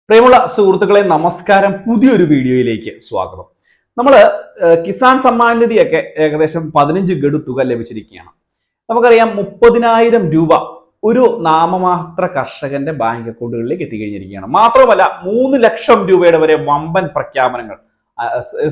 പ്രിയമുള്ള സുഹൃത്തുക്കളെ നമസ്കാരം. പുതിയൊരു വീഡിയോയിലേക്ക് സ്വാഗതം. നമ്മൾ കിസാൻ സമ്മാൻ നിധിയൊക്കെ ഏകദേശം 15 ഗഡു തുക ലഭിച്ചിരിക്കുകയാണ്. നമുക്കറിയാം 30,000 രൂപ ഒരു നാമമാത്ര കർഷകന്റെ ബാങ്ക് അക്കൗണ്ടുകളിലേക്ക് എത്തിക്കഴിഞ്ഞിരിക്കുകയാണ്. മാത്രമല്ല 3 ലക്ഷം രൂപയുടെ വരെ വമ്പൻ പ്രഖ്യാപനങ്ങൾ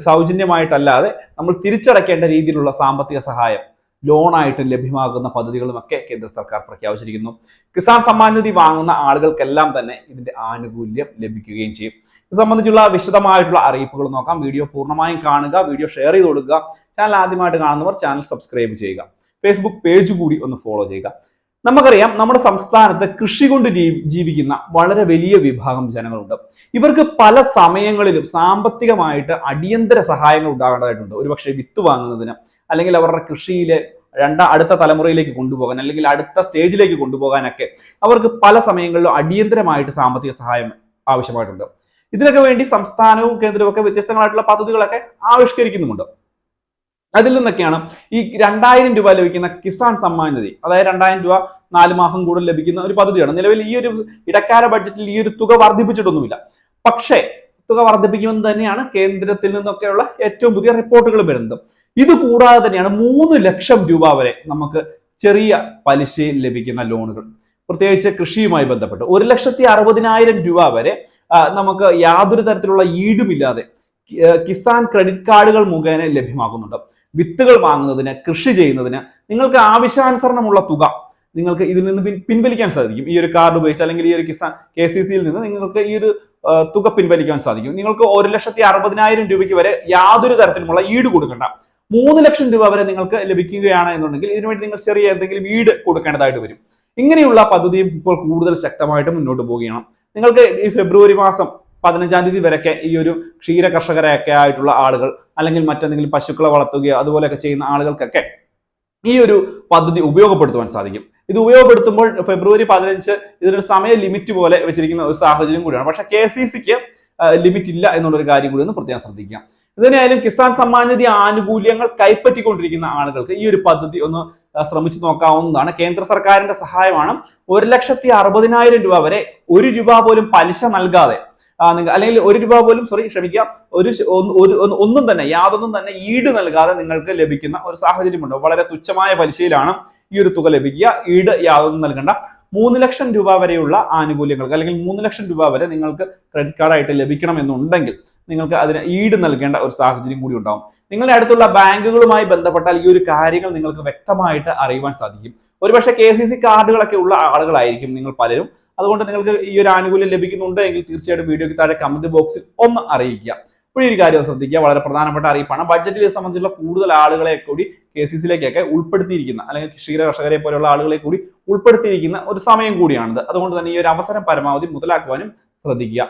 സൗജന്യമായിട്ടല്ലാതെ നമ്മൾ തിരിച്ചടയ്ക്കേണ്ട രീതിയിലുള്ള സാമ്പത്തിക സഹായം ലോണായിട്ട് ലഭ്യമാകുന്ന പദ്ധതികളുമൊക്കെ കേന്ദ്ര സർക്കാർ പ്രഖ്യാപിച്ചിരിക്കുന്നു. കിസാൻ സമ്മാൻ നിധി വാങ്ങുന്ന ആളുകൾക്കെല്ലാം തന്നെ ഇതിന്റെ ആനുകൂല്യം ലഭിക്കുകയും ചെയ്യും. ഇത് സംബന്ധിച്ചുള്ള വിശദമായിട്ടുള്ള അറിയിപ്പുകൾ നോക്കാം. വീഡിയോ പൂർണ്ണമായും കാണുക, വീഡിയോ ഷെയർ ചെയ്ത് കൊടുക്കുക. ചാനൽ ആദ്യമായിട്ട് കാണുന്നവർ ചാനൽ സബ്സ്ക്രൈബ് ചെയ്യുക, ഫേസ്ബുക്ക് പേജ് കൂടി ഒന്ന് ഫോളോ ചെയ്യുക. നമുക്കറിയാം നമ്മുടെ സംസ്ഥാനത്ത് കൃഷി കൊണ്ട് ജീവിക്കുന്ന വളരെ വലിയ വിഭാഗം ജനങ്ങളുണ്ട്. ഇവർക്ക് പല സമയങ്ങളിലും സാമ്പത്തികമായിട്ട് അടിയന്തര സഹായങ്ങൾ ഉണ്ടാകേണ്ടതായിട്ടുണ്ട്. ഒരുപക്ഷെ വിത്ത് വാങ്ങുന്നതിന്, അല്ലെങ്കിൽ അവരുടെ കൃഷിയിലെ അടുത്ത തലമുറയിലേക്ക് കൊണ്ടുപോകാൻ, അല്ലെങ്കിൽ അടുത്ത സ്റ്റേജിലേക്ക് കൊണ്ടുപോകാനൊക്കെ അവർക്ക് പല സമയങ്ങളിലും അടിയന്തരമായിട്ട് സാമ്പത്തിക സഹായം ആവശ്യമായിട്ടുണ്ട്. ഇതിനൊക്കെ വേണ്ടി സംസ്ഥാനവും കേന്ദ്രവും ഒക്കെ വ്യത്യസ്തങ്ങളായിട്ടുള്ള പദ്ധതികളൊക്കെ ആവിഷ്കരിക്കുന്നുമുണ്ട്. അതിൽ നിന്നൊക്കെയാണ് ഈ 2000 രൂപ ലഭിക്കുന്ന കിസാൻ സമ്മാൻ നിധി. അതായത് 2000 രൂപ 4 മാസം കൂടുതൽ ലഭിക്കുന്ന ഒരു പദ്ധതിയാണ്. നിലവിൽ ഈ ഒരു ഇടക്കാല ബഡ്ജറ്റിൽ ഈ ഒരു തുക വർദ്ധിപ്പിച്ചിട്ടൊന്നുമില്ല. പക്ഷേ തുക വർദ്ധിപ്പിക്കുമെന്ന് തന്നെയാണ് കേന്ദ്രത്തിൽ നിന്നൊക്കെയുള്ള ഏറ്റവും പുതിയ റിപ്പോർട്ടുകൾ വരുന്നത്. ഇത് കൂടാതെ തന്നെയാണ് 3 ലക്ഷം രൂപ വരെ നമുക്ക് ചെറിയ പലിശയിൽ ലഭിക്കുന്ന ലോണുകൾ, പ്രത്യേകിച്ച് കൃഷിയുമായി ബന്ധപ്പെട്ട് 1,60,000 രൂപ വരെ നമുക്ക് യാതൊരു തരത്തിലുള്ള ഈടുമില്ലാതെ കിസാൻ ക്രെഡിറ്റ് കാർഡുകൾ മുഖേന ലഭ്യമാക്കുന്നുണ്ട്. വിത്തുകൾ വാങ്ങുന്നതിന്, കൃഷി ചെയ്യുന്നതിന് നിങ്ങൾക്ക് ആവശ്യാനുസരണമുള്ള തുക നിങ്ങൾക്ക് ഇതിൽ നിന്ന് പിൻവലിക്കാൻ സാധിക്കും. ഈ ഒരു കാർഡ് ഉപയോഗിച്ച്, അല്ലെങ്കിൽ ഈ ഒരു കിസാൻ KCCയിൽ നിന്ന് നിങ്ങൾക്ക് ഈ ഒരു തുക പിൻവലിക്കാൻ സാധിക്കും. നിങ്ങൾക്ക് 1,60,000 രൂപയ്ക്ക് വരെ യാതൊരു തരത്തിലുമുള്ള ഈട് കൊടുക്കണ്ട. 3 ലക്ഷം രൂപ വരെ നിങ്ങൾക്ക് ലഭിക്കുകയാണ് എന്നുണ്ടെങ്കിൽ ഇതിനുവേണ്ടി നിങ്ങൾ ചെറിയ എന്തെങ്കിലും ഈട് കൊടുക്കേണ്ടതായിട്ട് വരും. ഇങ്ങനെയുള്ള പദ്ധതി ഇപ്പോൾ കൂടുതൽ ശക്തമായിട്ട് മുന്നോട്ട് പോവുകയാണ്. നിങ്ങൾക്ക് ഈ ഫെബ്രുവരി മാസം 15-ാം തീയതി വരെയൊക്കെ ഈ ഒരു ക്ഷീര കർഷകരൊക്കെ ആയിട്ടുള്ള ആളുകൾ, അല്ലെങ്കിൽ മറ്റെന്തെങ്കിലും പശുക്കളെ വളർത്തുകയോ അതുപോലെയൊക്കെ ചെയ്യുന്ന ആളുകൾക്കൊക്കെ ഈ ഒരു പദ്ധതി ഉപയോഗപ്പെടുത്തുവാൻ സാധിക്കും. ഇത് ഉപയോഗപ്പെടുത്തുമ്പോൾ ഫെബ്രുവരി 15 ഇതിനൊരു സമയ ലിമിറ്റ് പോലെ വെച്ചിരിക്കുന്ന ഒരു സാഹചര്യം കൂടിയാണ്. പക്ഷെ KCCക്ക് ലിമിറ്റ് ഇല്ല എന്നുള്ളൊരു കാര്യം കൂടി ഒന്ന് പ്രത്യേകം ശ്രദ്ധിക്കാം. ഇതിനായാലും കിസാൻ സമ്മാൻ നിധി ആനുകൂല്യങ്ങൾ കൈപ്പറ്റിക്കൊണ്ടിരിക്കുന്ന ആളുകൾക്ക് ഈ ഒരു പദ്ധതി ഒന്ന് ശ്രമിച്ചു നോക്കാവുന്നതാണ്. കേന്ദ്ര സർക്കാരിന്റെ സഹായമാണ്. 1,60,000 രൂപ വരെ 1 രൂപ പോലും പലിശ നൽകാതെ, അല്ലെങ്കിൽ 1 രൂപ പോലും ഒന്നും തന്നെ യാതൊന്നും തന്നെ ഈട് നൽകാതെ നിങ്ങൾക്ക് ലഭിക്കുന്ന ഒരു സാഹചര്യമുണ്ട്. വളരെ തുച്ഛമായ പലിശയിലാണ് ഈ ഒരു തുക ലഭിക്കുക. ഈട് യാതൊന്നും നൽകണ്ട. 3 ലക്ഷം രൂപ വരെയുള്ള ആനുകൂല്യങ്ങൾക്ക്, അല്ലെങ്കിൽ 3 ലക്ഷം രൂപ വരെ നിങ്ങൾക്ക് ക്രെഡിറ്റ് കാർഡായിട്ട് ലഭിക്കണം എന്നുണ്ടെങ്കിൽ നിങ്ങൾക്ക് അതിന് ഈട് നൽകേണ്ട ഒരു സാഹചര്യം കൂടി ഉണ്ടാവും. നിങ്ങളുടെ അടുത്തുള്ള ബാങ്കുകളുമായി ബന്ധപ്പെട്ടാൽ ഈ ഒരു കാര്യങ്ങൾ നിങ്ങൾക്ക് വ്യക്തമായിട്ട് അറിയുവാൻ സാധിക്കും. ഒരുപക്ഷെ KCC കാർഡുകളൊക്കെ ഉള്ള ആളുകളായിരിക്കും നിങ്ങൾ പലരും. അതുകൊണ്ട് നിങ്ങൾക്ക് ഈ ഒരു ആനുകൂല്യം ലഭിക്കുന്നുണ്ട് എങ്കിൽ തീർച്ചയായിട്ടും വീഡിയോയ്ക്ക് താഴെ കമന്റ് ബോക്സിൽ ഒന്ന് അറിയിക്കുക. ഇപ്പോൾ ഒരു കാര്യം ശ്രദ്ധിക്കുക, വളരെ പ്രധാനപ്പെട്ട അറിയിപ്പാണ്. ബഡ്ജറ്റിൽ ഇത് സംബന്ധിച്ചുള്ള കൂടുതൽ ആളുകളെ കൂടി KCCയിലേക്കൊക്കെ ഉൾപ്പെടുത്തിയിരിക്കുന്ന, അല്ലെങ്കിൽ ക്ഷീര കർഷകരെ പോലെയുള്ള ആളുകളെ കൂടി ഉൾപ്പെടുത്തിയിരിക്കുന്ന ഒരു സമയം കൂടിയാണിത്. അതുകൊണ്ട് തന്നെ ഈ ഒരു അവസരം പരമാവധി മുതലാക്കുവാനും ശ്രദ്ധിക്കുക.